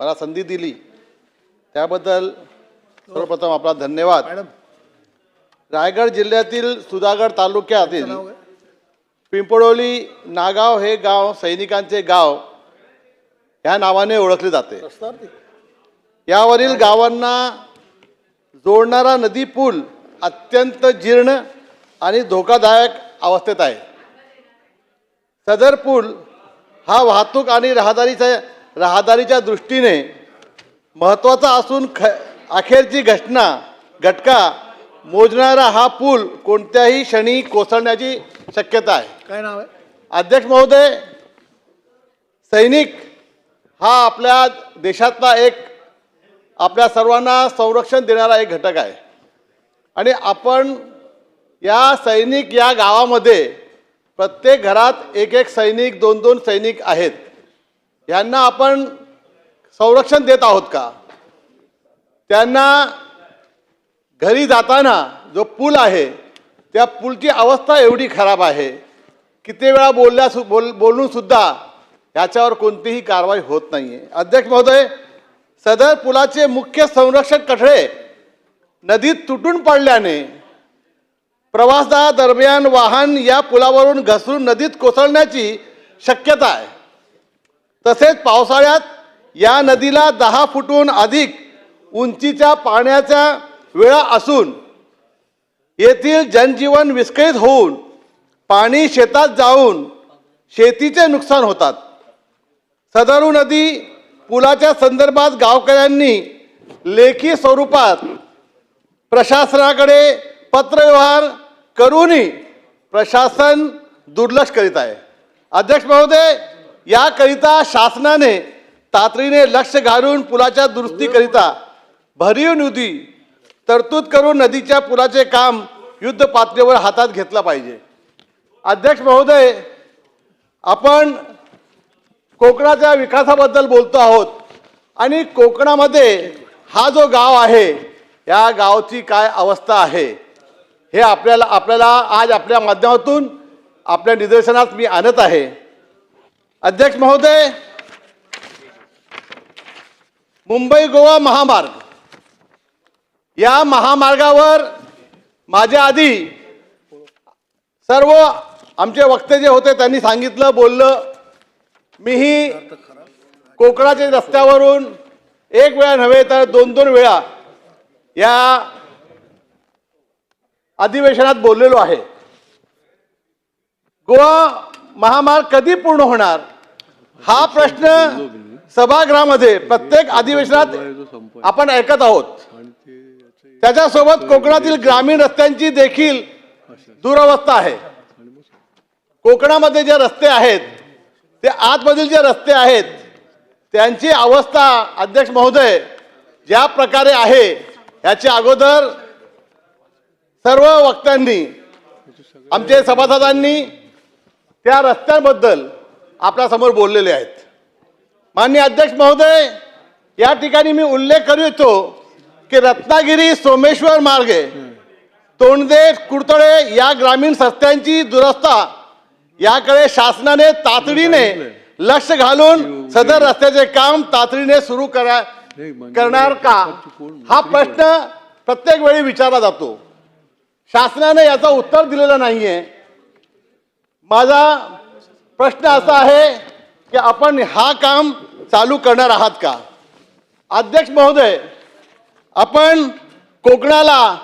मला संधी दिली त्याबद्दल सर्वप्रथम आपला धन्यवाद। रायगड जिल्ह्यातील सुधागड तालुक्यातील पिंपळोली नागाव हे गाव सैनिकांचे गाव या नावाने ओळखले जाते। यावरील गावांना जोडणारा नदी पूल अत्यंत जीर्ण आणि धोकादायक अवस्थेत आहे। सदर पूल हा वाहतूक आणि रहदारीच्या दृष्टीने महत्त्वाचा असून अखेरची घटका मोजणारा हा पूल कोणत्याही क्षणी कोसळण्याची शक्यता आहे। काय नाव आहे? अध्यक्ष महोदय, सैनिक हा आपल्या देशातला एक आपल्या सर्वांना संरक्षण देणारा एक घटक आहे आणि आपण या सैनिक या गावामध्ये प्रत्येक घरात एक एक सैनिक दोन दोन सैनिक आहेत। यांना आपण संरक्षण देत आहोत का? त्यांना घरी जाताना जो पूल आहे त्या पूलची अवस्था एवढी खराब आहे, किती वेळा बोलून सुद्धा याच्यावर कोणतीही कारवाई होत नाही आहे। अध्यक्ष महोदय, सदर पुलाचे मुख्य संरक्षक कठडे नदीत तुटून पडल्याने प्रवासादरम्यान वाहन या पुलावरून घसरून नदीत कोसळण्याची शक्यता आहे। तसेच पावसाळ्यात या नदीला 10 फूटहून अधिक उंचीच्या पाण्याच्या वेळा असून येथील जनजीवन विस्कळीत होऊन पाणी शेतात जाऊन शेतीचे नुकसान होतात। सदर नदी पुलाच्या संदर्भात गावकऱ्यांनी लेखी स्वरूपात प्रशासनाकडे पत्रव्यवहार करूनही प्रशासन दुर्लक्ष करीत आहे। अध्यक्ष महोदय, याकरिता शासनाने तातडीने लक्ष घालून पुलाच्या दुरुस्तीकरिता भरीव निधी तरतूद करून नदीच्या पुलाचे काम युद्ध पातळीवर हातात घेतला पाहिजे। अध्यक्ष महोदय, आपण कोकणाच्या विकासाबद्दल बोलतो आहोत आणि कोकणामध्ये हा जो गाव आहे या गावची काय अवस्था आहे हे आपल्याला आज आपल्या माध्यमातून आपल्या निदर्शनास मी आणत आहे। अध्यक्ष महोदय, मुंबई गोवा महामार्ग या महामार्गावर माझ्या आधी सर्व आमचे वक्ते जे होते त्यांनी सांगितलं, बोललं। मीही कोकणाच्या रस्त्यावरून एक वेळा नव्हे तर दोन वेळा या अधिवेशनात बोललेलो आहे। गोवा महामार्ग कधी पूर्ण होणार हा प्रश्न सभागृहामध्ये प्रत्येक अधिवेशनात आपण ऐकत आहोत। त्याच्यासोबत कोकणातील ग्रामीण रस्त्यांची देखील दुरवस्था आहे। कोकणामध्ये जे रस्ते आहेत ते आतमधील जे रस्ते आहेत त्यांची अवस्था अध्यक्ष महोदय ज्या प्रकारे आहे याची अगोदर सर्व वक्त्यांनी आमचे सभासदांनी त्या रस्त्यांबद्दल आपल्यासमोर बोललेले आहेत। माननीय अध्यक्ष महोदय, या ठिकाणी मी उल्लेख करू इच्छितो की रत्नागिरी सोमेश्वर मार्गे तोंडदे कुडतळे या ग्रामीण रस्त्यांची दुरवस्था याकडे शासनाने तातडीने लक्ष घालून सदर रस्त्याचे काम तातडीने सुरू करणार का हा प्रश्न प्रत्येक वेळी विचारला जातो। शासनाने याचा उत्तर दिलेलं नाहीये। माझा प्रश्न असा आहे की आपण हा काम चालू करणार आहात का? अध्यक्ष महोदय, आपण कोकणाला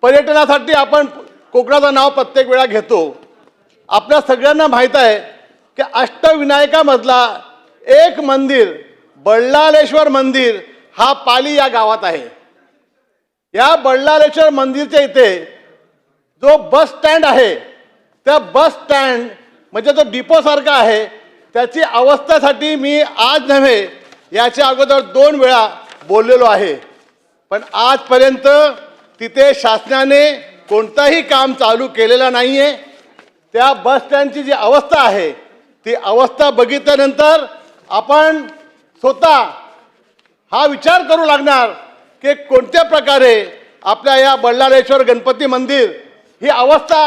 पर्यटनासाठी आपण कोकणाचं नाव प्रत्येक वेळा घेतो। आपल्या सगळ्यांना माहीत आहे की अष्टविनायकामधला एक मंदिर बल्लाळेश्वर मंदिर हा पाली या गावात आहे। या बल्लाळेश्वर मंदिरच्या इथे जो बस स्टँड आहे त्या बस स्टँड म्हणजे जो डिपो सारखा आहे त्याची अवस्थेसाठी मी आज नव्हे याच्या अगोदर 2 वेळा बोललेलो आहे, पण आजपर्यंत तिथे शासनाने कोणताही काम चालू केलेलं नाहीये। त्या बस स्टँडची जी अवस्था आहे ती अवस्था बघितल्यानंतर आपण स्वतः हा विचार करू लागणार की कोणत्या प्रकारे आपल्या या बल्लाळेश्वर गणपती मंदिर ही अवस्था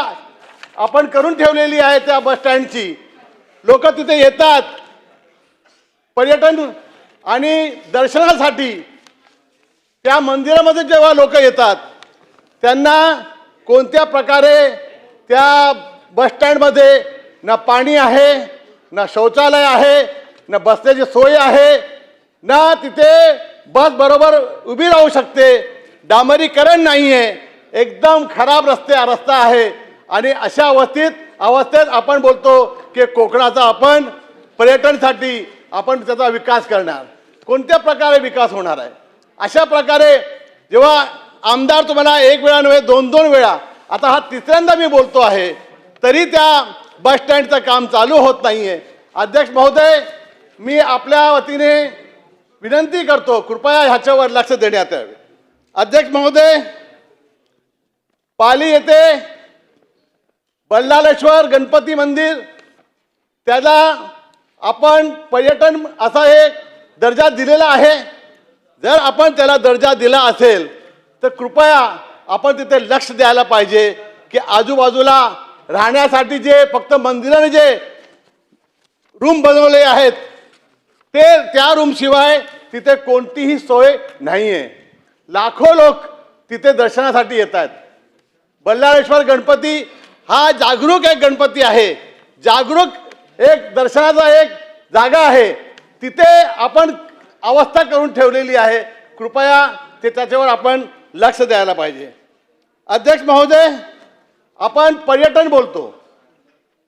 आपण करून ठेवलेली आहे। त्या बस स्टँडची लोक तिथे येतात, पर्यटन आणि दर्शनासाठी त्या मंदिरामध्ये जेव्हा लोक येतात त्यांना कोणत्या प्रकारे त्या बस स्टँडमध्ये ना पाणी आहे, ना शौचालय आहे, ना बसण्याची सोय आहे, ना तिथे बस बरोबर उभी राहू शकते, डांबरीकरण नाही आहे, एकदम खराब रस्ता आहे. आणि अशा अवस्थेत आपण बोलतो की कोकणाचा आपण पर्यटनसाठी आपण त्याचा विकास करणार. कोणत्या प्रकारे विकास होणार आहे? अशा प्रकारे जेव्हा आमदार तुम्हाला एक वेळा नव्हे दोन वेळा, आता हा तिसऱ्यांदा मी बोलतो आहे, तरी त्या बस स्टँडचं काम चालू होत नाही आहे. अध्यक्ष महोदय, मी आपल्या वतीने विनंती करतो कृपया ह्याच्यावर लक्ष देण्यात यावे. अध्यक्ष महोदय, पाली येथे बल्लाळेश्वर गणपती मंदिर त्याला आपण पर्यटन असा एक दर्जा दिलेला आहे. जर आपण त्याला दर्जा दिला असेल तर कृपया आपण तिथे लक्ष द्यायला पाहिजे की आजूबाजूला राहण्यासाठी जे फक्त मंदिराने जे रूम बनवले आहेत ते त्या रूम शिवाय तिथे कोणतीही सोय नाही आहे. लाखो लोक तिथे दर्शनासाठी येत आहेत. बल्लाळेश्वर गणपती हा जागरूक एक गणपती आहे, जागरूक एक दर्शनाचा एक जागा आहे. तिथे आपण अवस्था करून ठेवलेली आहे. कृपया त्याच्यावर आपण लक्ष द्यायला पाहिजे. अध्यक्ष महोदय, आपण पर्यटन बोलतो,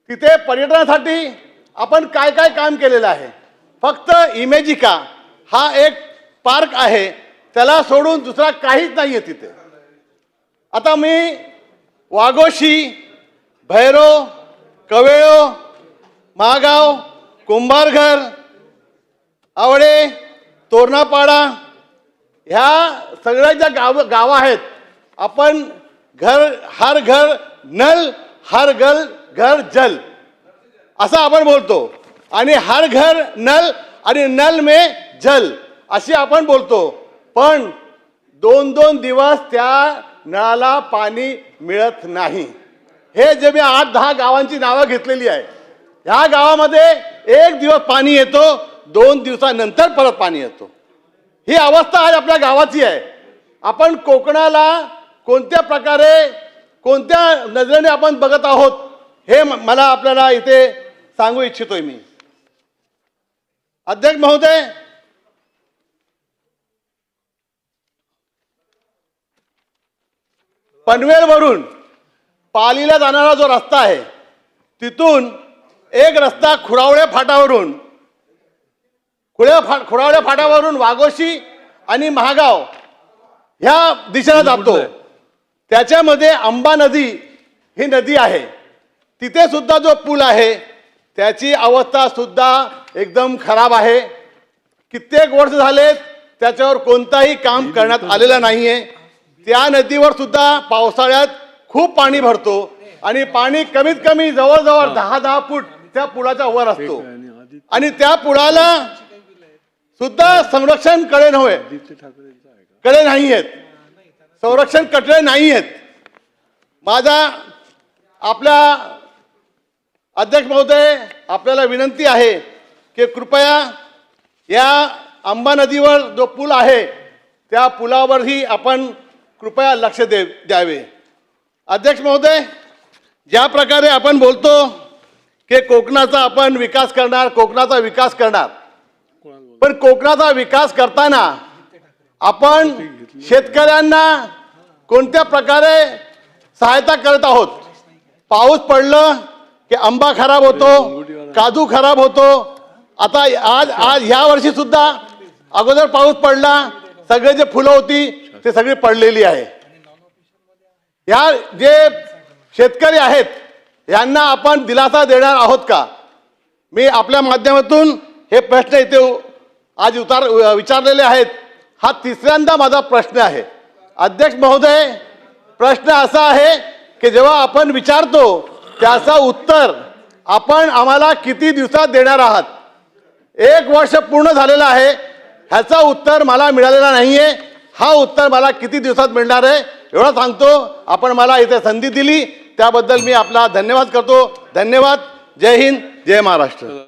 तिथे पर्यटनासाठी आपण काय काय काम केलेलं आहे. फक्त इमेजिका हा एक पार्क आहे, त्याला सोडून दुसरा काहीच नाही आहे तिथे. आता मी वाघोशी, भैरो, कवेळो, महागाव, कुंभारघर, आवडे, तोरणापाडा ह्या सगळ्या ज्या गावं आहेत, आपण हर घर नल, हर घर जल असं आपण बोलतो. आणि हर घर नल आणि नल में जल अशी आपण बोलतो. पण 2-2 दिवस त्या नळाला पाणी मिळत नाही. हे जे मी 8-10 गावांची नावं घेतलेली आहे, ह्या गावामध्ये एक दिवस पाणी येतो, 2 दिवसानंतर परत पाणी येतो. ही अवस्था आज आपल्या गावाची आहे. आपण कोकणाला कोणत्या प्रकारे कोणत्या नजरेने आपण बघत आहोत हे मला आपल्याला इथे सांगू इच्छितोय मी. अध्यक्ष महोदय, पनवेलवरून पालीला जाणारा जो रस्ता आहे तिथून एक रस्ता खुरावळे फाटावरून वाघोशी आणि महागाव ह्या दिशेला जातो. त्याच्यामध्ये अंबा नदी ही नदी आहे. तिथे सुद्धा जो पूल आहे त्याची अवस्था सुद्धा एकदम खराब आहे. कित्येक वर्ष झालेत त्याच्यावर कोणताही काम करण्यात आलेलं नाहीये. त्या नदीवर सुद्धा पावसाळ्यात खूप पाणी भरतो आणि पाणी कमीत कमी जवळजवळ 10-10 फूट त्या पुलाच्या वर असतो. आणि त्या पुलाला सुद्धा संरक्षण कडे नाही आहेत, संरक्षण कटळे नाही आहेत. माझा आपल्या अध्यक्ष महोदय आपल्याला विनंती आहे की कृपया या अंबा नदीवर जो पूल आहे त्या पुलावरही आपण कृपया लक्ष द्यावे. अध्यक्ष महोदय, ज्या प्रकारे आपण बोलतो की कोकणाचा आपण विकास करणार, पण कोकणाचा विकास करताना आपण शेतकऱ्यांना कोणत्या प्रकारे सहायता करत आहोत. पाऊस पडलं की आंबा खराब होतो, काजू खराब होतो. आता आज ह्या वर्षी सुद्धा अगोदर पाऊस पडला, सगळे जे फुलं होती ते सगळी पडलेली आहे. या जे शेतकरी आहेत यांना आपण दिलासा देणार आहोत का? मी आपल्या माध्यमातून हे प्रश्न इथे आज विचारलेले आहेत. हा तिसऱ्यांदा माझा प्रश्न आहे. अध्यक्ष महोदय, प्रश्न असा आहे की जेव्हा आपण विचारतो त्याचा उत्तर आपण आम्हाला किती दिवसात देणार आहात. 1 वर्ष पूर्ण झालेलं आहे, ह्याचा उत्तर मला मिळालेला नाहीये. हा उत्तर मला किती दिवसात मिळणार आहे एवढं सांगतो. आपण मला इथे संधी दिली त्याबद्दल मी आपला धन्यवाद करतो. धन्यवाद. जय हिंद, जय महाराष्ट्र.